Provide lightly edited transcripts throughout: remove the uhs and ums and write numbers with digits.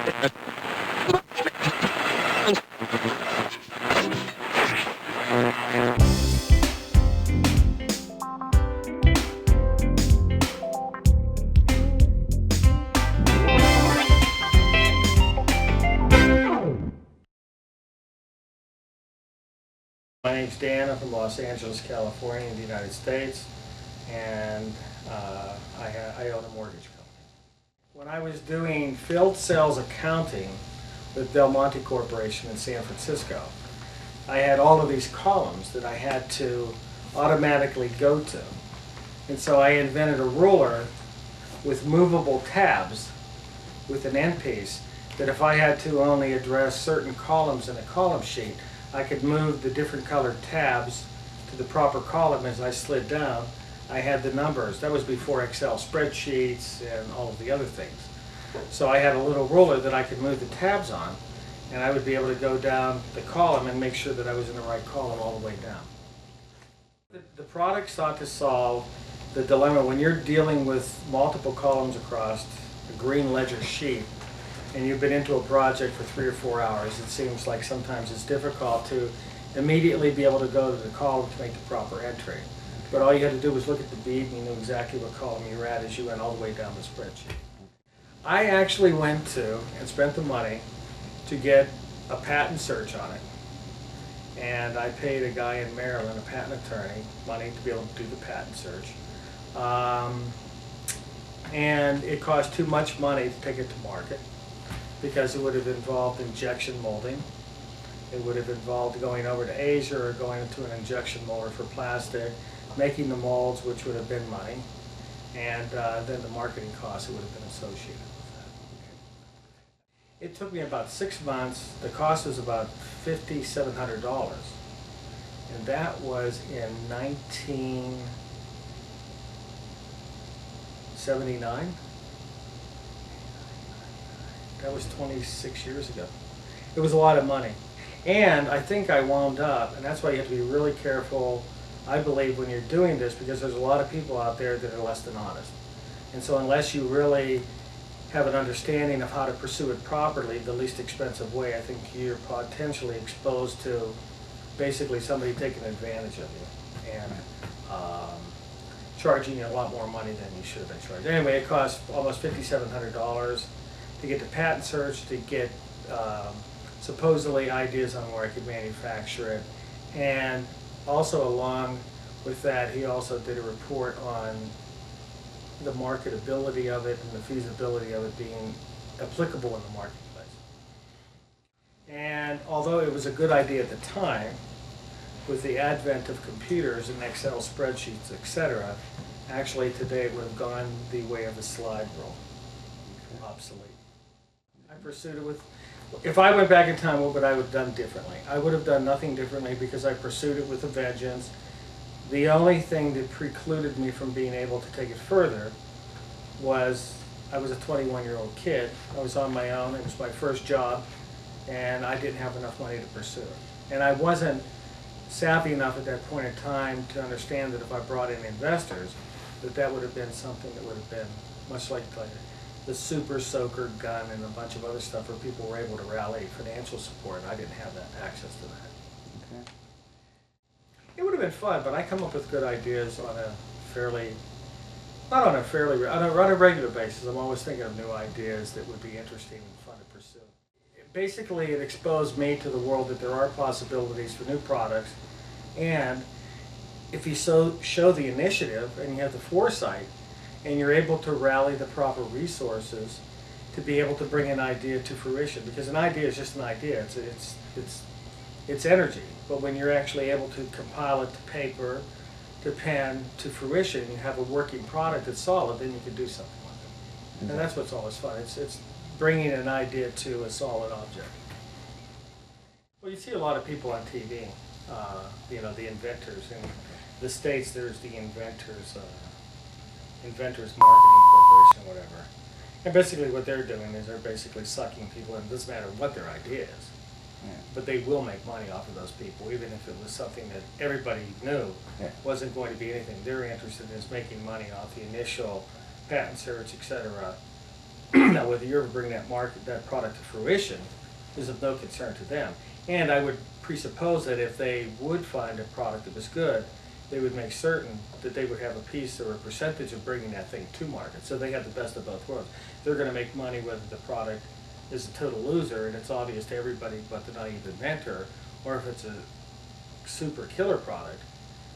My name's Dan. I'm from Los Angeles, California, in the United States, and I own a mortgage company. When I was doing field sales accounting with Del Monte Corporation in San Francisco, I had all of these columns that I had to automatically go to. And so I invented a ruler with movable tabs with an end piece that if I had to only address certain columns in a column sheet, I could move the different colored tabs to the proper column as I slid down. I had the numbers. That was before Excel spreadsheets and all of the other things. So I had a little ruler that I could move the tabs on, and I would be able to go down the column and make sure that I was in the right column all the way down. The product sought to solve the dilemma when you're dealing with multiple columns across a green ledger sheet, and you've been into a project for 3 or 4 hours. It seems like sometimes it's difficult to immediately be able to go to the column to make the proper entry. But all you had to do was look at the bead and you knew exactly what column you were at as you went all the way down the spreadsheet. I actually went to and spent the money to get a patent search on it. And I paid a guy in Maryland, a patent attorney, money to be able to do the patent search. And it cost too much money to take it to market, because it would have involved injection molding. It would have involved going over to Asia or going into an injection molder for plastic, making the molds, which would have been money, and then the marketing costs that would have been associated with that. It took me about 6 months. The cost was about $5,700, and that was in 1979. That was 26 years ago. It was a lot of money. And I think I wound up, and that's why you have to be really careful, I believe, when you're doing this, because there's a lot of people out there that are less than honest. And so unless you really have an understanding of how to pursue it properly, the least expensive way, I think you're potentially exposed to basically somebody taking advantage of you and charging you a lot more money than you should have been charged. Anyway, it cost almost $5,700 to get the patent search, to get supposedly ideas on where I could manufacture it. And also along with that, he also did a report on the marketability of it and the feasibility of it being applicable in the marketplace. And although it was a good idea at the time, with the advent of computers and Excel spreadsheets, etc., actually today it would have gone the way of a slide rule, obsolete. I pursued it with, if I went back in time, what would I have done differently? I would have done nothing differently because I pursued it with a vengeance. The only thing that precluded me from being able to take it further was I was a 21-year-old kid. I was on my own. It was my first job, and I didn't have enough money to pursue it. And I wasn't savvy enough at that point in time to understand that if I brought in investors, that would have been something that would have been much like the super soaker gun and a bunch of other stuff where people were able to rally financial support. I didn't have that access to that. Okay. It would have been fun, but I come up with good ideas on a fairly, not on a fairly, on a regular basis. I'm always thinking of new ideas that would be interesting and fun to pursue. Basically, it exposed me to the world that there are possibilities for new products, and if you show the initiative and you have the foresight, and you're able to rally the proper resources to be able to bring an idea to fruition, because an idea is just an idea. It's energy, but when you're actually able to compile it to paper, to pen, to fruition, you have a working product that's solid, then you can do something with it. And that's what's always fun. It's bringing an idea to a solid object. Well, you see a lot of people on TV, you know, the inventors. In the States, there's the Inventors Marketing Corporation, whatever. And basically what they're doing is they're basically sucking people in. It doesn't matter what their idea is. Yeah. But they will make money off of those people, even if it was something that everybody knew wasn't going to be anything. They're interested in is making money off the initial patent search, etc., on whether you ever bring that product to fruition is of no concern to them. And I would presuppose that if they would find a product that was good, they would make certain that they would have a piece or a percentage of bringing that thing to market. So they have the best of both worlds. They're going to make money whether the product is a total loser and it's obvious to everybody but the naive inventor, or if it's a super killer product.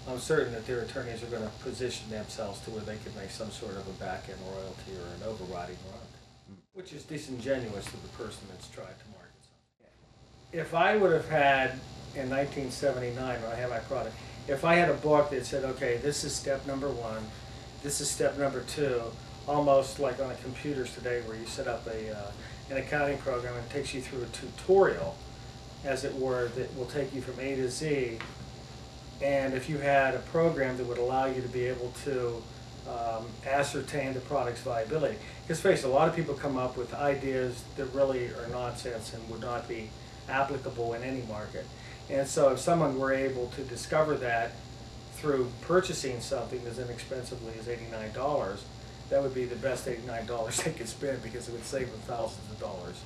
I'm certain that their attorneys are going to position themselves to where they can make some sort of a back-end royalty or an overriding royalty, which is disingenuous to the person that's tried to market something. If I would have had, in 1979, when I had my product, if I had a book that said, okay, this is step number 1, this is step number 2, almost like on the computers today where you set up an accounting program and it takes you through a tutorial, as it were, that will take you from A to Z. And if you had a program that would allow you to be able to ascertain the product's viability. Because face it, a lot of people come up with ideas that really are nonsense and would not be applicable in any market. And so if someone were able to discover that through purchasing something as inexpensively as $89, that would be the best $89 they could spend, because it would save them thousands of dollars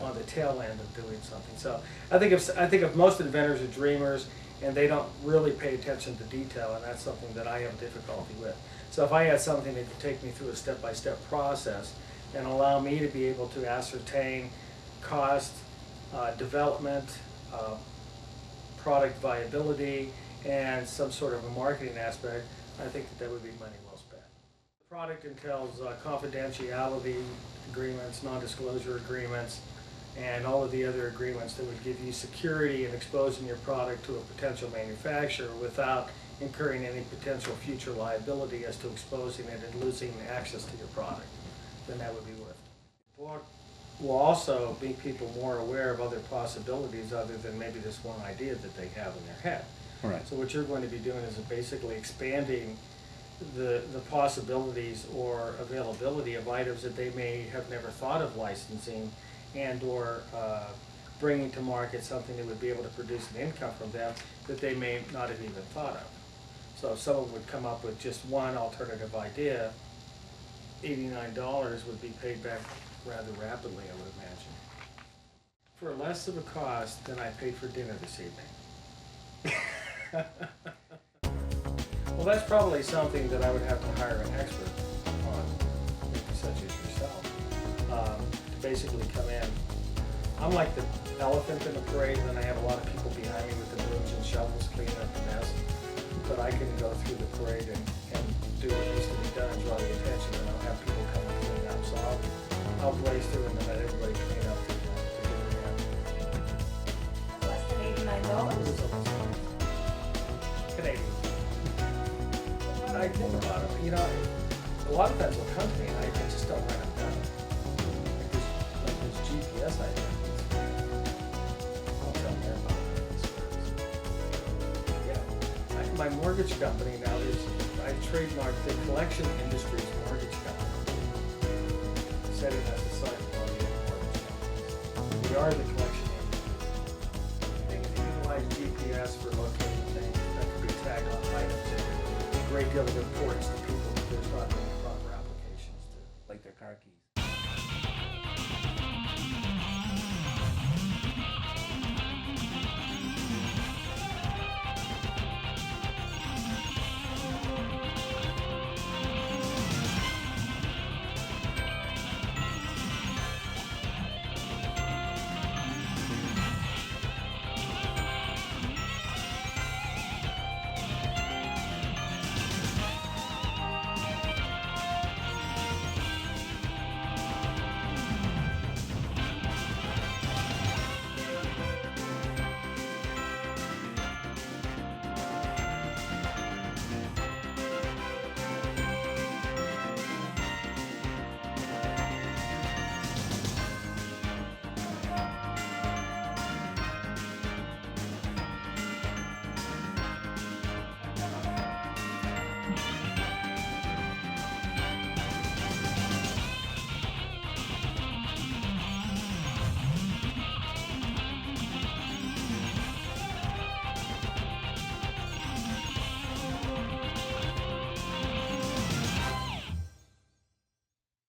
on the tail end of doing something. So I think if most inventors are dreamers and they don't really pay attention to detail, and that's something that I have difficulty with. So if I had something that could take me through a step-by-step process and allow me to be able to ascertain cost, development, product viability, and some sort of a marketing aspect, I think that would be money well spent. The product entails confidentiality agreements, non-disclosure agreements, and all of the other agreements that would give you security in exposing your product to a potential manufacturer without incurring any potential future liability as to exposing it and losing access to your product. Then that would be worth it. The book will also make people more aware of other possibilities other than maybe this one idea that they have in their head. Right. So what you're going to be doing is basically expanding the possibilities or availability of items that they may have never thought of licensing, and or bringing to market something that would be able to produce an income from them that they may not have even thought of. So if someone would come up with just one alternative idea, $89 would be paid back rather rapidly, I would imagine, for less of a cost than I paid for dinner this evening. Well, that's probably something that I would have to hire an expert on, such as yourself, to basically come in. I'm like the elephant in the parade, and I have a lot of people behind me with the brooms and shovels cleaning up the mess. But I can go through the parade and do what needs to be done and draw the attention, and I'll have people come and clean up. So I'll blaze through and then let everybody clean up to get it in. Less than $89? Canadian. I think about it, you know, a lot of times will come to me and I just don't write them down. Like this GPS I have. I'll tell them about it. Yeah. My mortgage company now I've trademarked the Collection Industries Mortgage Company, setting us aside from all the other mortgage companies. We are the collection industry. And if you utilize GPS for locating things, that could be tagged on items. A great deal of importance to